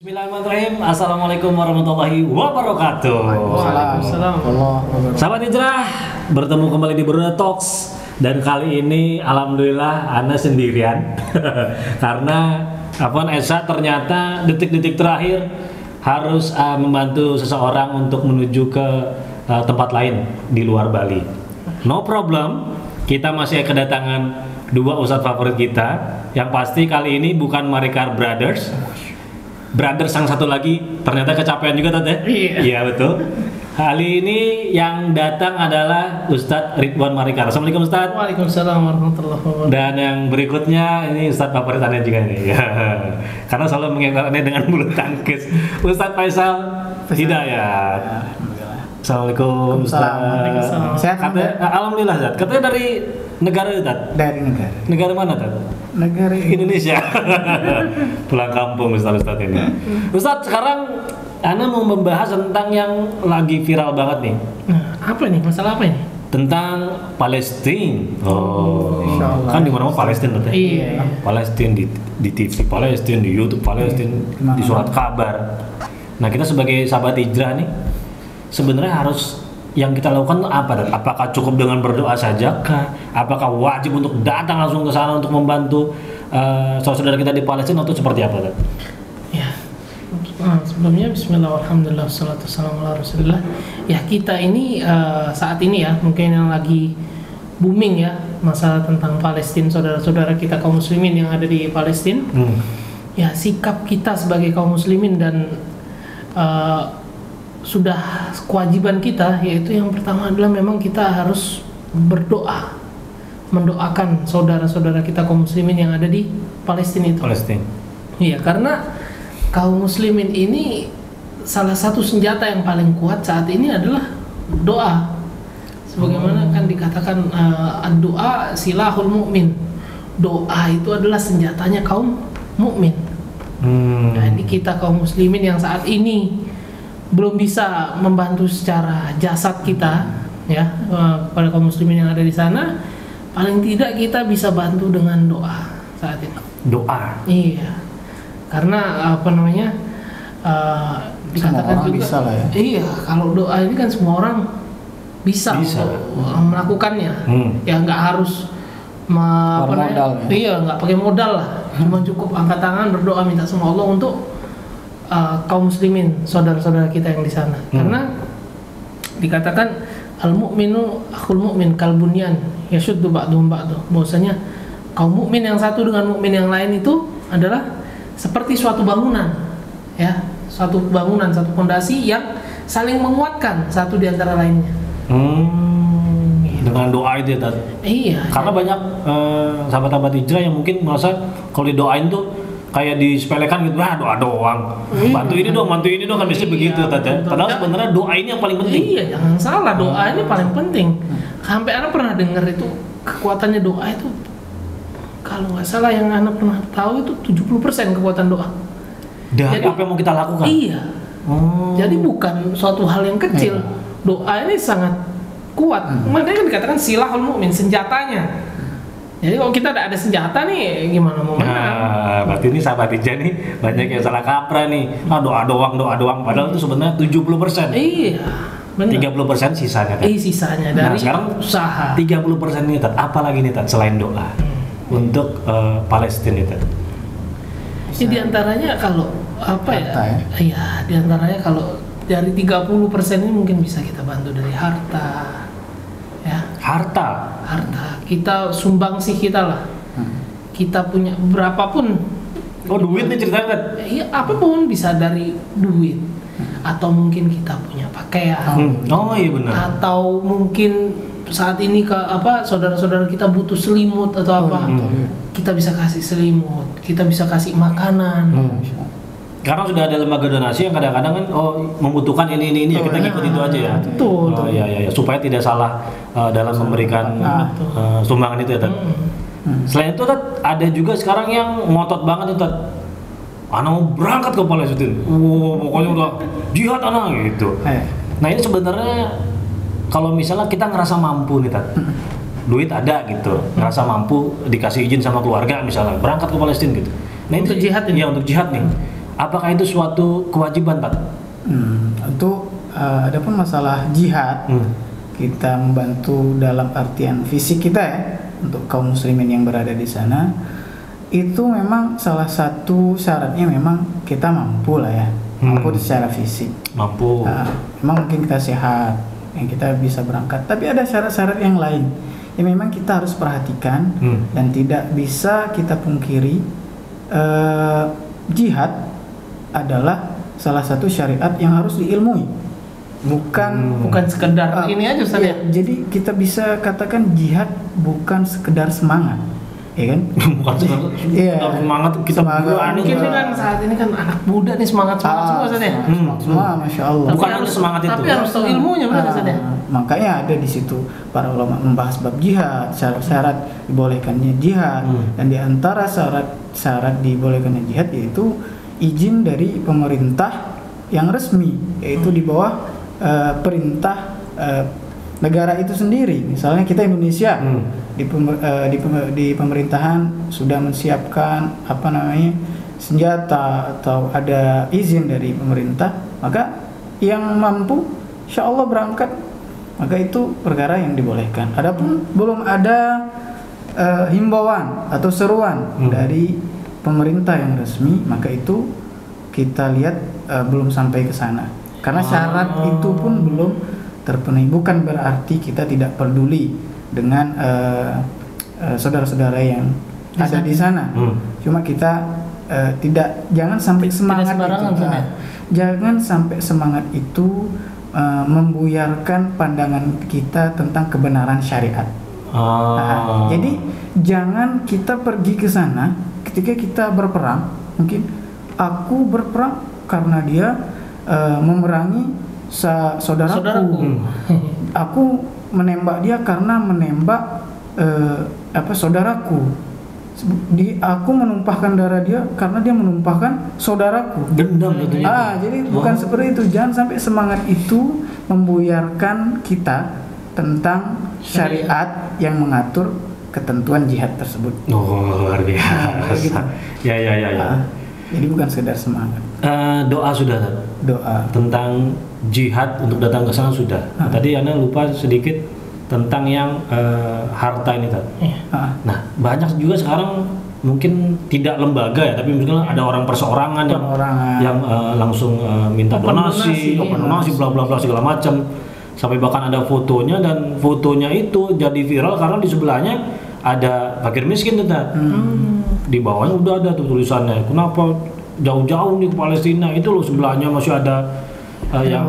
Bismillahirrahmanirrahim. Assalamualaikum warahmatullahi wabarakatuh. Waalaikumsalam. Sahabat hijrah, bertemu kembali di Bruda Talks. Dan kali ini alhamdulillah Ana sendirian. Karena Afwan Esa ternyata detik-detik terakhir harus membantu seseorang untuk menuju ke tempat lain di luar Bali. No problem, kita masih kedatangan dua ustadz favorit kita. Yang pasti kali ini bukan Marikar Brothers. Brother sang satu lagi ternyata kecapean juga tante. Iya betul. Kali ini yang datang adalah Ustadz Ridwan Marikar. Assalamualaikum Ustadz. Waalaikumsalam warahmatullahi wabarakatuh. Dan yang berikutnya ini Ustadz favorit Anda juga nih. Ya. Karena selalu mengingatkannya dengan bulu tangkis. Ustadz Faisal Hidayat. Assalamualaikum Ustadz. Sehat alhamdulillah Ustadz. Katanya dari negara Ustadz. Dari negara. Negara mana Ustadz? Negara Indonesia. Pulang kampung Ustadz ini. Ustadz sekarang Ana mau membahas tentang yang lagi viral banget nih. Nah, apa nih? Masalah apa ini? Tentang Palestina. Oh, Insyaallah. kan di mana-mana Palestina tuh. Iya. Palestina di TV, Palestina di YouTube, Palestina di surat kabar. Nah, kita sebagai sahabat hijrah nih sebenarnya harus yang kita lakukan tuh apa? Apakah cukup dengan berdoa saja kah? Apakah wajib untuk datang langsung ke sana untuk membantu saudara kita di Palestina atau seperti apa? Ya. Sebelumnya bismillah walhamdulillah wassalatu wassalamu ala rasulillah. Ya, kita ini saat ini ya mungkin yang lagi booming ya masalah tentang Palestina, saudara-saudara kita kaum muslimin yang ada di Palestina. Ya, sikap kita sebagai kaum muslimin dan sudah kewajiban kita, yaitu yang pertama adalah memang kita harus berdoa, mendoakan saudara-saudara kita kaum muslimin yang ada di Palestina itu. Palestina. Iya, karena kaum muslimin ini salah satu senjata yang paling kuat saat ini adalah doa. Sebagaimana kan dikatakan doa silahul mukmin. Doa itu adalah senjatanya kaum mukmin. Jadi kita kaum muslimin yang saat ini belum bisa membantu secara jasad kita ya pada kaum muslimin yang ada di sana, paling tidak kita bisa bantu dengan doa saat ini. Doa. Iya, karena apa namanya dikatakan juga bisa lah ya. Iya, kalau doa ini kan semua orang bisa. Melakukannya. Ya nggak harus modal ya. Iya, nggak pakai modal lah. Cuma cukup angkat tangan berdoa minta sama Allah untuk kaum muslimin, saudara-saudara kita yang di sana. Karena dikatakan al-mu'minu akhul mu'min kal bunyan yashuddu ba'duhum ba'du. Bahwasanya kaum mukmin yang satu dengan mukmin yang lain itu adalah seperti suatu bangunan. Ya, suatu bangunan, satu fondasi yang saling menguatkan satu di antara lainnya. Dengan doa itu ya, Iya. karena banyak sahabat-sahabat hijrah yang mungkin merasa kalau didoain tuh kayak disepelekan gitu, doa doang, bantu ini dong kan biasanya begitu Tata. Padahal sebenarnya doa ini yang paling penting. Iya, jangan salah, doa ini paling penting. Sampai anak pernah dengar itu kekuatannya doa itu, kalau nggak salah yang anak pernah tahu itu 70% kekuatan doa. Dari apa yang mau kita lakukan? Iya. Jadi bukan suatu hal yang kecil. Doa ini sangat kuat. Makanya kan dikatakan silahul mukmin, senjatanya. Jadi kalau kita tidak ada senjata nih, gimana mau menang? Nah, berarti ini sahabat hijrah nih banyak yang salah kaprah nih. Doa doang. Padahal itu sebenarnya 70%. Iya, benar. 30% sisanya kan. Sisanya dari sekarang usaha. 30% ini Tat, apa lagi nih Tat selain doa untuk Palestina itu? Jadi diantaranya kalau apa Harta, ya? Iya, diantaranya kalau dari 30% ini mungkin bisa kita bantu dari harta. Ya. Harta. Kita sumbangsi kita lah. Kita punya berapapun. Oh, duit nih ceritanya Tat. Iya, apapun bisa dari duit. Atau mungkin kita punya pakaian. Oh iya benar. Atau mungkin saat ini saudara-saudara kita butuh selimut atau apa. Kita bisa kasih selimut, kita bisa kasih makanan. Karena sudah ada lembaga donasi yang kadang-kadang kan membutuhkan ini ya kita ngikut itu aja ya. Betul. Iya supaya tidak salah dalam memberikan sumbangan itu ya Tat. Selain itu Tat, ada juga sekarang yang ngotot banget itu Tat. Anak mau berangkat ke Palestina. Pokoknya udah jihad anak gitu. Nah ini sebenarnya kalau misalnya kita ngerasa mampu nih Tat. Duit ada gitu, ngerasa mampu dikasih izin sama keluarga misalnya berangkat ke Palestina gitu. Nah Untuk itu jihad ini? Iya, untuk jihad nih. apakah itu suatu kewajiban, Pak? Untuk adapun masalah jihad, kita membantu dalam artian fisik kita ya, untuk kaum muslimin yang berada di sana, itu memang salah satu syaratnya memang kita mampu lah ya, mampu secara fisik. Mampu. Memang mungkin kita sehat, yang kita bisa berangkat. Tapi ada syarat-syarat yang lain yang memang kita harus perhatikan dan tidak bisa kita pungkiri. Jihad adalah salah satu syariat yang harus diilmui, bukan sekedar ini aja Ustaz ya. Jadi kita bisa katakan jihad bukan sekedar semangat, ya kan? Bukan sekedar semangat kita berani. Mungkin kan saat ini kan anak muda nih semangat semua Ustaz ya. Semua, masya Allah. Bukan harus semangat itu. Tapi harus tahu ilmunya benar Ustaz ya. Makanya ada di situ para ulama membahas bab jihad, syarat-syarat dibolehkannya jihad, dan di antara syarat dibolehkannya jihad yaitu izin dari pemerintah yang resmi, yaitu di bawah perintah negara itu sendiri. Misalnya kita Indonesia di pemerintahan sudah mensiapkan senjata atau ada izin dari pemerintah, maka yang mampu insya Allah berangkat, maka itu perkara yang dibolehkan. Adapun belum ada himbauan atau seruan dari pemerintah yang resmi, maka itu kita lihat belum sampai ke sana. Karena syarat itu pun belum terpenuhi. Bukan berarti kita tidak peduli dengan saudara-saudara yang ada di sana. Cuma kita jangan sampai semangat itu. Jangan sampai semangat itu membuyarkan pandangan kita tentang kebenaran syariat. Jadi jangan kita pergi ke sana ketika kita berperang. Mungkin aku berperang karena dia memerangi saudaraku. Aku menembak dia karena menembak saudaraku. Aku menumpahkan darah dia karena dia menumpahkan saudaraku. Dendam tentunya. Jadi bukan seperti itu. Jangan sampai semangat itu membuyarkan kita tentang syariat yang mengatur ketentuan jihad tersebut. Luar biasa. Gitu. Ya. Jadi bukan sekedar semangat. Doa sudah. Doa tentang jihad untuk datang ke sana sudah. Tadi Ana lupa sedikit tentang yang harta ini tadi. Nah, banyak juga sekarang mungkin tidak lembaga ya, tapi misalnya ada orang perseorangan yang langsung minta donasi, bla bla bla segala macam. Sampai bahkan ada fotonya, dan fotonya itu jadi viral karena di sebelahnya ada fakir miskin tuh. Di bawahnya udah ada tuh tulisannya, kenapa jauh-jauh nih ke Palestina, itu loh sebelahnya masih ada yang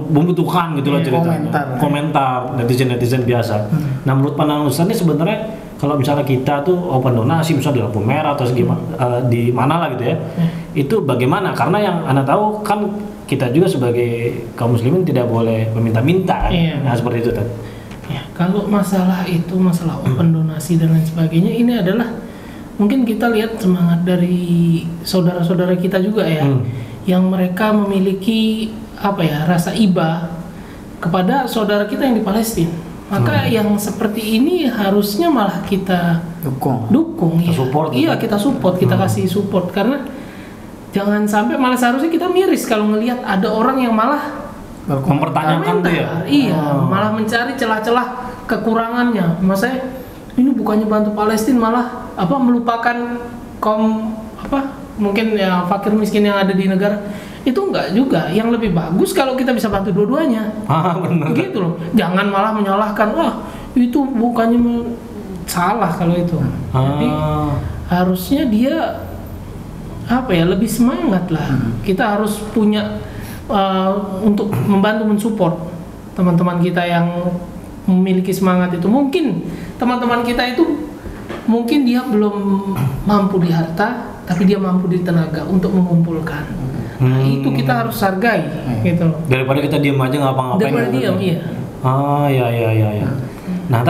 membutuhkan gitu loh ceritanya. Komentar netizen biasa. Nah, menurut pandangan Ustaz ini sebenarnya kalau misalnya kita tuh open donasi misalnya di lampu merah atau di mana lah gitu ya, itu bagaimana? Karena yang Anda tahu kan kita juga sebagai kaum muslimin tidak boleh meminta-minta kan? Nah seperti itu tadi. Ya, kalau masalah open donasi dan lain sebagainya, ini adalah mungkin kita lihat semangat dari saudara-saudara kita juga ya, yang mereka memiliki rasa iba kepada saudara kita yang di Palestina. Maka yang seperti ini harusnya malah kita dukung ya. Support, kita support, kita kasih support, karena jangan sampai malah seharusnya kita miris kalau ngelihat ada orang yang malah mempertanyakan tuh ya. Malah mencari celah-celah kekurangannya. Maksudnya ini bukannya bantu Palestina, malah melupakan kaum mungkin ya fakir miskin yang ada di negara. Itu enggak juga. Yang lebih bagus kalau kita bisa bantu dua-duanya. Benar. Gitu loh. Jangan malah menyalahkan, itu bukannya salah kalau itu. Jadi harusnya dia lebih semangat lah. Kita harus punya untuk membantu mensupport teman-teman kita yang memiliki semangat itu. Mungkin teman-teman kita itu mungkin dia belum mampu di harta, tapi dia mampu di tenaga untuk mengumpulkan. Nah, itu kita harus hargai gitu. Daripada kita diam aja ngapa-ngapain. Daripada diam, iya. Ya. Nah,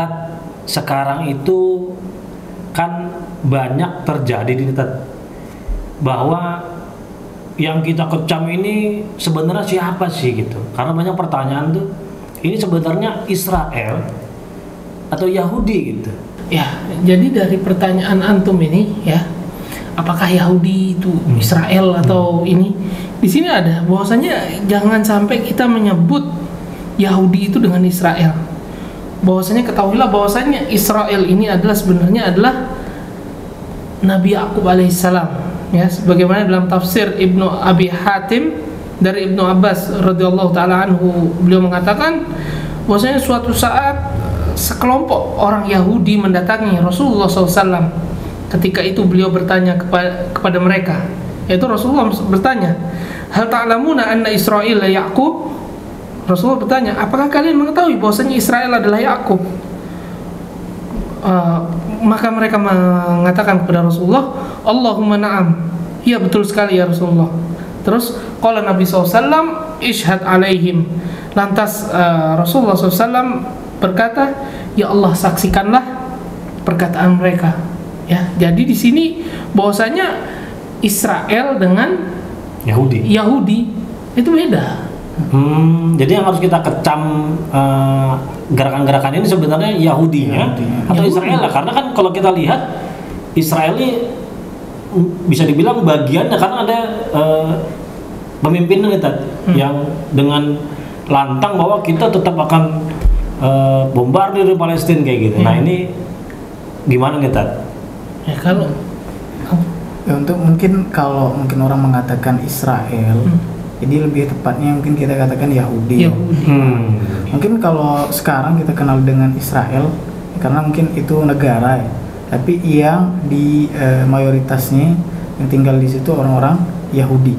sekarang itu kan banyak terjadi di bahwa yang kita kecam ini sebenarnya siapa sih gitu. Karena banyak pertanyaan tuh, ini sebenarnya Israel atau Yahudi gitu. Ya, jadi dari pertanyaan antum ini ya, apakah Yahudi itu Israel atau ini. Di sini ada bahwasanya jangan sampai kita menyebut Yahudi itu dengan Israel. Bahwasanya ketahuilah bahwasanya Israel ini adalah sebenarnya adalah Nabi Yakub alaihissalam, ya, sebagaimana dalam tafsir Ibnu Abi Hatim dari Ibnu Abbas radhiyallahu taala anhu, beliau mengatakan bahwasanya suatu saat sekelompok orang Yahudi mendatangi Rasulullah SAW. Ketika itu beliau bertanya kepada mereka, yaitu Rasulullah bertanya, hal ta'lamuna anna Israel Yaqub? Rasulullah bertanya, apakah kalian mengetahui bahwasanya Israel adalah Yakub? Maka mereka mengatakan kepada Rasulullah, Allahumma na'am, iya betul sekali ya Rasulullah. Terus qala Nabi SAW, ishhad alaihim. Lantas Rasulullah SAW berkata, ya Allah, saksikanlah perkataan mereka. Ya, jadi di sini bahwasanya Israel dengan Yahudi itu beda. Jadi yang harus kita kecam gerakan-gerakan ini sebenarnya Yahudinya atau Israel lah, karena kan kalau kita lihat Israel ini bisa dibilang bagiannya karena ada pemimpinnya yang dengan lantang bahwa kita tetap akan bombardir Palestina kayak gitu. Nah ini gimana nih Tat? Ya kalau ya, untuk kalau mungkin orang mengatakan Israel, jadi lebih tepatnya mungkin kita katakan Yahudi. Mungkin kalau sekarang kita kenal dengan Israel karena mungkin itu negara ya. Tapi yang di mayoritasnya yang tinggal di situ orang-orang Yahudi.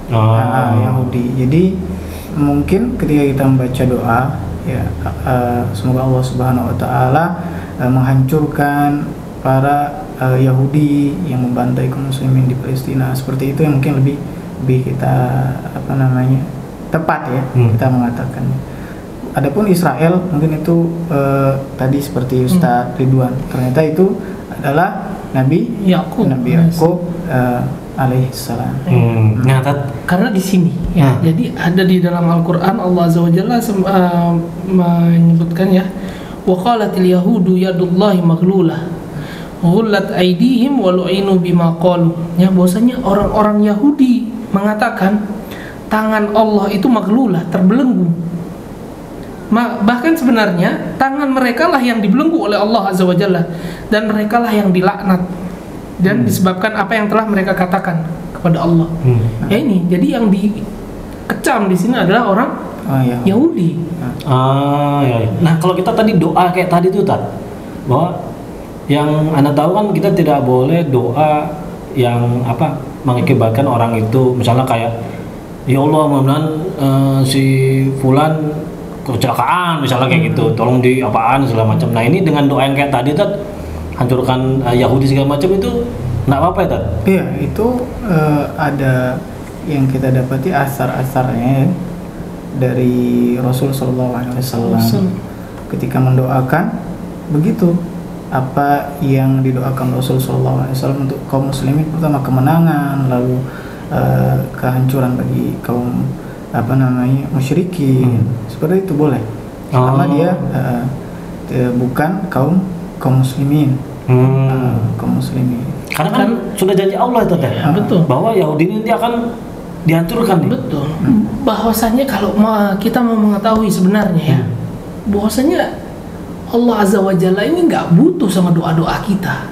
Yahudi. Jadi mungkin ketika kita membaca doa, ya semoga Allah Subhanahu Wa Taala menghancurkan para Yahudi yang membantai kaum muslimin di Palestina, seperti itu yang mungkin lebih kita tepat ya kita mengatakan. Adapun Israel mungkin itu tadi seperti Ustadz Ridwan, ternyata itu adalah Nabi Yakub alaihissalam. Karena di sini ya, jadi ada di dalam Al-Qur'an Allah Azza wa Jalla menyebutkan ya, wa qalatil yahudu yadullahi maghlulah ghullat aydihim wa lu'inu bima qalu. Ya, bahwasanya orang-orang Yahudi mengatakan tangan Allah itu maghlulah, terbelenggu. Bahkan sebenarnya tangan mereka lah yang dibelenggu oleh Allah Azza wa Jalla, dan mereka lah yang dilaknat dan disebabkan apa yang telah mereka katakan kepada Allah. Ya ini, jadi yang dikecam di sini adalah orang Yahudi. Ya. Nah kalau kita tadi doa kayak tadi tuh bahwa yang Anda tahu kan kita tidak boleh doa yang mengakibatkan orang itu, misalnya kayak ya Allah mudah-mudahan si fulan kecelakaan misalnya kayak gitu, tolong di apaan segala macam. Nah ini dengan doa yang kayak tadi hancurkan Yahudi segala macam, itu nggak apa-apa ya Iya, itu ada yang kita dapati asar-asarnya dari Rasul Sallallahu Alaihi Wasallam ketika mendoakan begitu. Apa yang didoakan Rasul Sallallahu Alaihi Wasallam untuk kaum muslimin, pertama kemenangan, lalu kehancuran bagi kaum musyrikin, seperti itu boleh, karena dia bukan kaum muslimin. Kaum muslimin. Karena kan sudah janji Allah itu betul, bahwa Yahudi ini akan dihancurkan. Betul. Bahwasanya kalau kita mau mengetahui sebenarnya ya, bahwasanya Allah Azza wa Jalla ini nggak butuh sama doa-doa kita.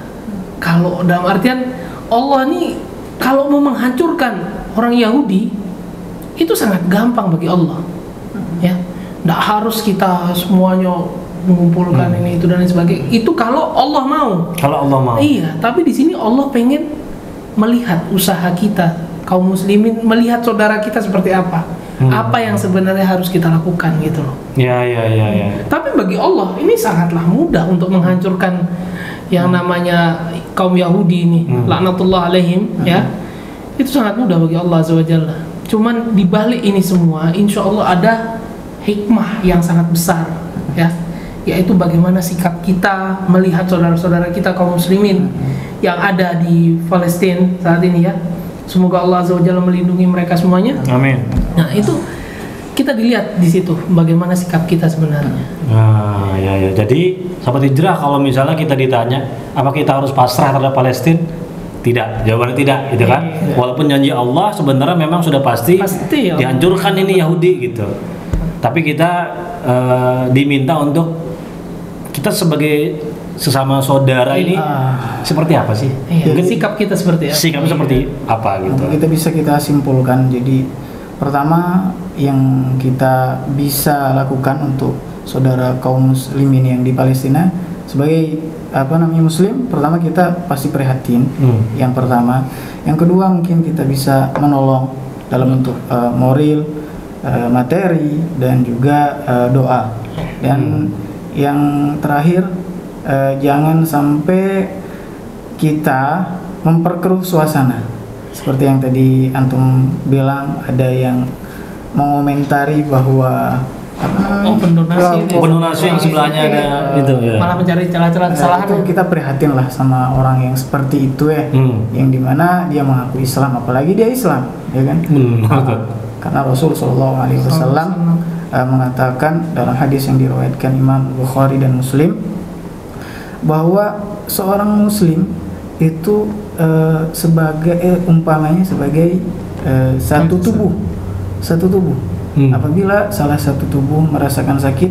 Kalau dalam artian Allah ini kalau mau menghancurkan orang Yahudi itu sangat gampang bagi Allah. Ya, nggak harus kita semuanya mengumpulkan ini itu dan lain sebagainya. Itu kalau Allah mau. Kalau Allah mau. Iya, tapi di sini Allah pengen melihat usaha kita kaum muslimin, melihat saudara kita seperti apa. Apa yang sebenarnya harus kita lakukan gitu loh. Ya. Tapi bagi Allah ini sangatlah mudah untuk menghancurkan yang namanya kaum Yahudi ini, laknatullah alaihim, ya. Itu sangat mudah bagi Allah Azza wa Jalla. Cuman di balik ini semua, insya Allah ada hikmah yang sangat besar, ya. Yaitu bagaimana sikap kita melihat saudara-saudara kita kaum muslimin yang ada di Palestina saat ini ya. Semoga Allah Azza wa Jalla melindungi mereka semuanya. Amin. Nah, itu kita dilihat di situ bagaimana sikap kita sebenarnya. Nah, ya. Jadi sahabat hijrah, kalau misalnya kita ditanya apa kita harus pasrah terhadap Palestina, Tidak, jawabannya tidak gitu kan. Iya. Walaupun janji Allah sebenarnya memang sudah pasti ya. dihancurkan ini Yahudi gitu. Tapi kita diminta untuk kita sebagai sesama saudara ini seperti apa sih? Iya, Mungkin sikap kita seperti apa? sikapnya seperti apa gitu. Kita bisa kita simpulkan. Jadi pertama yang kita bisa lakukan untuk saudara kaum muslimin yang di Palestina sebagai muslim, pertama kita pasti prihatin. Yang pertama, yang kedua mungkin kita bisa menolong dalam bentuk moral, materi dan juga doa. Dan yang terakhir, jangan sampai kita memperkeruh suasana. Seperti yang tadi antum bilang, ada yang mengomentari bahwa pendonasi yang sebelahnya ada itu ya. Malah mencari celah-celah kesalahan. Itu kita prihatin lah sama orang yang seperti itu ya, yang dimana dia mengaku Islam, apalagi dia Islam, ya kan? Karena Rasul Shallallahu Alaihi Wasallam mengatakan dalam hadis yang diriwayatkan Imam Bukhari dan Muslim bahwa seorang Muslim itu sebagai umpamanya sebagai satu tubuh. Apabila salah satu tubuh merasakan sakit,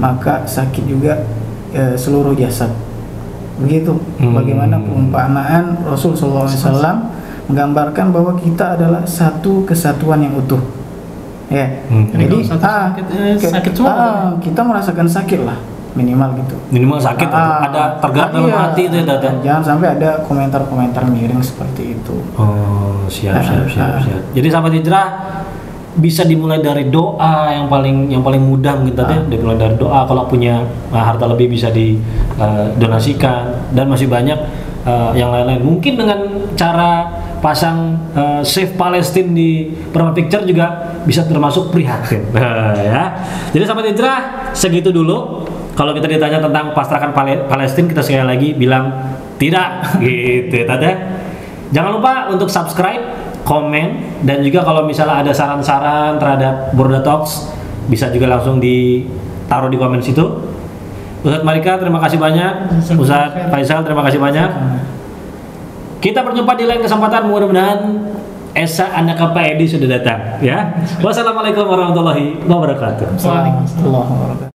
maka sakit juga seluruh jasad. Begitu. Bagaimana perumpamaan Rasul SAW menggambarkan bahwa kita adalah satu kesatuan yang utuh. Ya. Jadi sakit semua. Kita merasakan sakit lah, minimal gitu. Minimal sakit ada tergerak dalam hati itu ya Dada. Jangan sampai ada komentar-komentar miring seperti itu. Oh, siap. Jadi sahabat hijrah bisa dimulai dari doa yang paling mudah mungkin tadi dimulai dari doa. Kalau punya harta lebih bisa didonasikan dan masih banyak yang lain-lain. Mungkin dengan cara pasang Save Palestine di profile picture juga bisa termasuk prihatin. Ya. Jadi sahabat hijrah segitu dulu. Kalau kita ditanya tentang pasrahkan Palestina, kita sekali lagi bilang tidak gitu ya. Jangan lupa untuk subscribe, komen, dan juga kalau misalnya ada saran-saran terhadap Burda Talks bisa juga langsung ditaruh di komen situ. Ustadz Marika terima kasih banyak, Ustadz Faisal terima kasih banyak. Kita berjumpa di lain kesempatan, mudah-mudahan Esa anak Pak Edi sudah datang ya. Wassalamualaikum warahmatullahi wabarakatuh. Waalaikumsalam.